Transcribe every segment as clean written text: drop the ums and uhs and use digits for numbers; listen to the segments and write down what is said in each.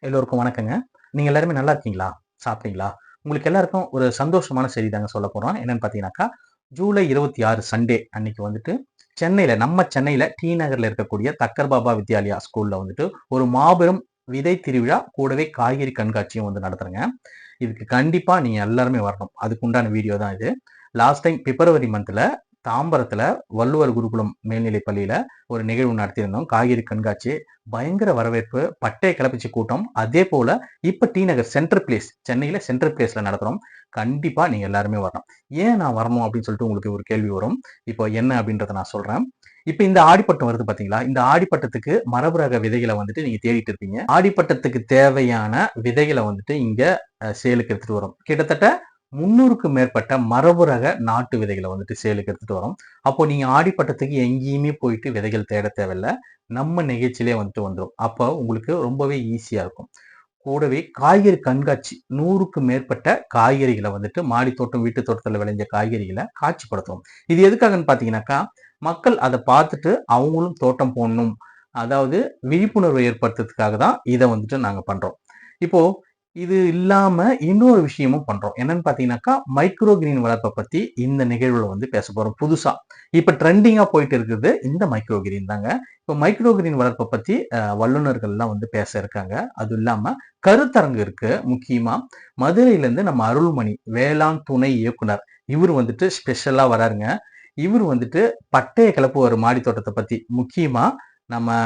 எல்லோருக்கும் வணக்கங்க. நீங்க எல்லாருமே நல்லா இருக்கீங்களா? சாப்பிட்டீங்களா? உங்களுக்கு எல்லாருக்கும் ஒரு சந்தோஷமான செய்தி தாங்க சொல்லப் போறோம். என்னன்னு பார்த்தீங்கன்னாக்கா, ஜூலை 26 சண்டே அன்னைக்கு வந்துட்டு நம்ம சென்னையில டி நகர்ல இருக்கக்கூடிய தக்கர் பாபா வித்யாலயா ஸ்கூல்ல வந்துட்டு ஒரு மாபெரும் விதை திருவிழா கூடவே காய்கறி கண்காட்சியும் வந்து நடத்துறேங்க. இதுக்கு கண்டிப்பா நீங்க எல்லாருமே வரணும். அதுக்கு உண்டான வீடியோ தான் இது. லாஸ்ட் டைம் பிப்ரவரி மந்த்ல தாம்பரத்துல வள்ளுவர் குருகுலம் மேல்நிலைப் பள்ளியில ஒரு நிகழ்வு நடத்தியிருந்தோம். காய்கறி கண்காட்சி. பயங்கர வரவேற்பு, பட்டைய கிளப்பிச்ச கூட்டம். அதே போல இப்ப டி நகர் சென்ட்ரல் பிளேஸ், சென்னையில சென்ட்ரல் பிளேஸ்ல நடத்துறோம். கண்டிப்பா நீங்க எல்லாருமே வரணும். ஏன் நான் வரணும் அப்படின்னு சொல்லிட்டு உங்களுக்கு ஒரு கேள்வி வரும். இப்போ என்ன அப்படின்றத நான் சொல்றேன். இப்ப இந்த ஆடிப்பட்டம் வருது பாத்தீங்களா? இந்த ஆடிப்பட்டத்துக்கு மரபு ரக விதைகளை வந்துட்டு நீங்க தேடிட்டு இருப்பீங்க. ஆடிப்பட்டத்துக்கு தேவையான விதைகளை வந்துட்டு இங்க சேலுக்கு எடுத்துட்டு வரோம். கிட்டத்தட்ட 300க்கும் மேற்பட்ட மரபு ரக நாட்டு விதைகளை வந்துட்டு சேலுக்கு எடுத்துட்டு வரோம். அப்போ நீங்க ஆடிப்பட்டத்துக்கு எங்கேயுமே போயிட்டு விதைகள் தேட தேவையில்ல. நம்ம நிகழ்ச்சியிலே வந்துட்டு வந்துரும். அப்போ உங்களுக்கு ரொம்பவே ஈஸியா இருக்கும். கூடவே காய்கறி கண்காட்சி 100க்கும் மேற்பட்ட காய்கறிகளை வந்துட்டு மாடி தோட்டம், வீட்டு தோட்டத்துல விளைஞ்ச காய்கறிகளை காட்சிப்படுத்துவோம். இது எதுக்காகன்னு பார்த்தீங்கன்னாக்கா, மக்கள் அத பார்த்துட்டு அவங்களும் தோட்டம் போடணும். அதாவது விழிப்புணர்வு ஏற்படுத்துறதுக்காக தான் இத வந்துட்டு நாங்க பண்றோம். இப்போ இது இல்லாம இன்னொரு விஷயமும் பண்றோம். என்னன்னு பார்த்தீங்கன்னாக்கா, மைக்ரோ கிரீன் வளர்ப்ப பத்தி இந்த நிகழ்வுல வந்து பேசப் போறோம் புதுசா. இப்ப ட்ரெண்டிங்கா போயிட்டு இருக்குது இந்த மைக்ரோ கிரீன் தாங்க. இப்ப மைக்ரோ கிரீன் வளர்ப்ப பத்தி வல்லுநர்கள்லாம் வந்து பேச இருக்காங்க. அதுவும் இல்லாம கருத்தரங்கு இருக்கு. முக்கியமா மதுரையிலிருந்து நம்ம அருள்மணி வேளாண் துணை இயக்குனர். இவரு வந்துட்டு ஸ்பெஷலா வராருங்க. இவரு வந்துட்டு பட்டைய கிளப்புவாரு மாடி தோட்டத்த பத்தி. முக்கியமா நம்ம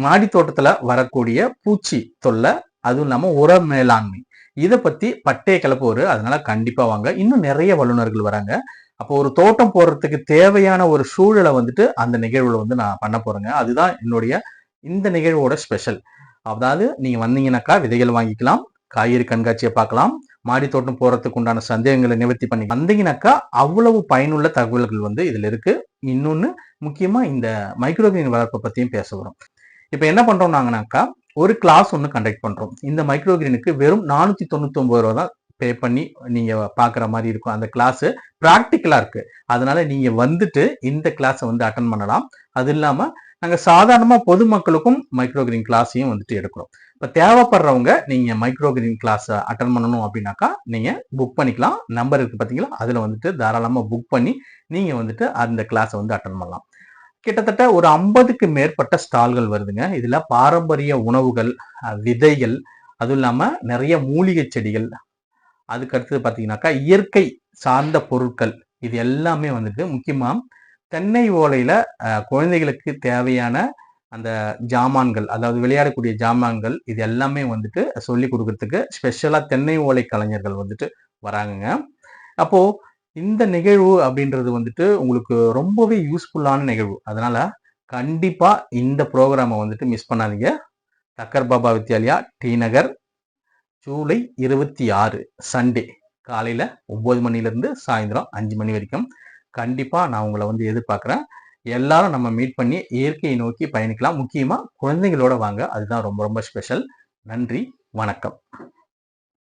மாடி தோட்டத்துல வரக்கூடிய பூச்சி தொல்ல, அதுவும் இல்லாம உர மேலாண்மை. இத பத்தி பட்டைய கிளப்புவாரு. அதனால கண்டிப்பா வாங்க. இன்னும் நிறைய வல்லுநர்கள் வராங்க. அப்போ ஒரு தோட்டம் போடுறதுக்கு தேவையான ஒரு சூழல வந்துட்டு அந்த நிகழ்வுல வந்து நான் பண்ண போறேங்க. அதுதான் என்னுடைய இந்த நிகழ்வோட ஸ்பெஷல். அதாவது நீங்க வந்தீங்கன்னாக்கா விதைகள் வாங்கிக்கலாம், காய்கறி கண்காட்சிய பார்க்கலாம், மாடி தோட்டம் போடுறதுக்கு உண்டான சந்தேகங்கள நிவர்த்தி பண்ணி வந்தீங்கன்னாக்கா, அவ்வளவு பயனுள்ள தகவல்கள் வந்து இதுல இருக்கு. இன்னொன்னு முக்கியமா இந்த மைக்ரோ கிரீன் வளர்ப்ப பத்தியும் பேச வரோம். இப்ப என்ன பண்றோம் நாங்கனாக்கா, ஒரு கிளாஸ் ஒண்ணு கண்டக்ட் பண்றோம். இந்த மைக்ரோ கிரீனுக்கு வெறும் ரூ. 499 தான் பே பண்ணி நீங்க பார்க்குற மாரி இருக்கும். அந்த கிளாஸ் பிராக்டிகலா இருக்கு. அதனால நீங்க வந்துட்டு இந்த கிளாஸ வந்து அட்டெண்ட் பண்ணலாம். அது இல்லாம நாங்க சாதாரணமா பொதுமக்களுக்கும் மைக்ரோ கிரீன் கிளாஸையும் வந்துட்டு எடுக்கிறோம். இப்ப தேவைப்படுறவங்க நீங்க மைக்ரோ கிரீன் கிளாஸ் அட்டெண்ட் பண்ணணும் அப்படின்னாக்கா, நீங்க புக் பண்ணிக்கலாம். நம்பர் இருக்கு பார்த்தீங்களா? அதுல வந்துட்டு தாராளமா புக் பண்ணி நீங்க வந்துட்டு அந்த கிளாஸ வந்து அட்டெண்ட் பண்ணலாம். கிட்டத்தட்ட ஒரு 50க்கு மேற்பட்ட ஸ்டால்கள் வருதுங்க. இதுல பாரம்பரிய உணவுகள், விதைகள், அதுவும் இல்லாம நெறைய மூலிகை செடிகள், அதுக்கு அடுத்தது பார்த்தீங்கன்னாக்கா, இயற்கை சார்ந்த பொருட்கள். இது எல்லாமே வந்துட்டு முக்கியமா தென்னை ஓலையில குழந்தைகளுக்கு தேவையான அந்த ஜாமான்கள், அதாவது விளையாடக்கூடிய ஜாமான்கள், இது எல்லாமே வந்துட்டு சொல்லிக் குடுக்கறதுக்கு ஸ்பெஷலா தென்னை ஓலை கலைஞர்கள் வந்துட்டு வராங்கங்க. அப்போ இந்த நிகழ்வு அப்படின்றது வந்துட்டு உங்களுக்கு ரொம்பவே யூஸ்ஃபுல்லான நிகழ்வு. அதனால கண்டிப்பா இந்த புரோகிராம வந்துட்டு மிஸ் பண்ணாதீங்க. தக்கர் பாபா வித்யாலயா, டி நகர், ஜூலை 26 சண்டே காலையில 9 மணிலிருந்து சாயந்தரம் 5 மணி வரைக்கும். கண்டிப்பா நான் உங்கள வந்து எதிர்பார்க்கிறேன். எல்லாரும் நம்ம மீட் பண்ணி இயற்கையை நோக்கி பயணிக்கலாம். முக்கியமா குழந்தைகளோட வாங்க. அதுதான் ரொம்ப ரொம்ப ஸ்பெஷல். நன்றி, வணக்கம்.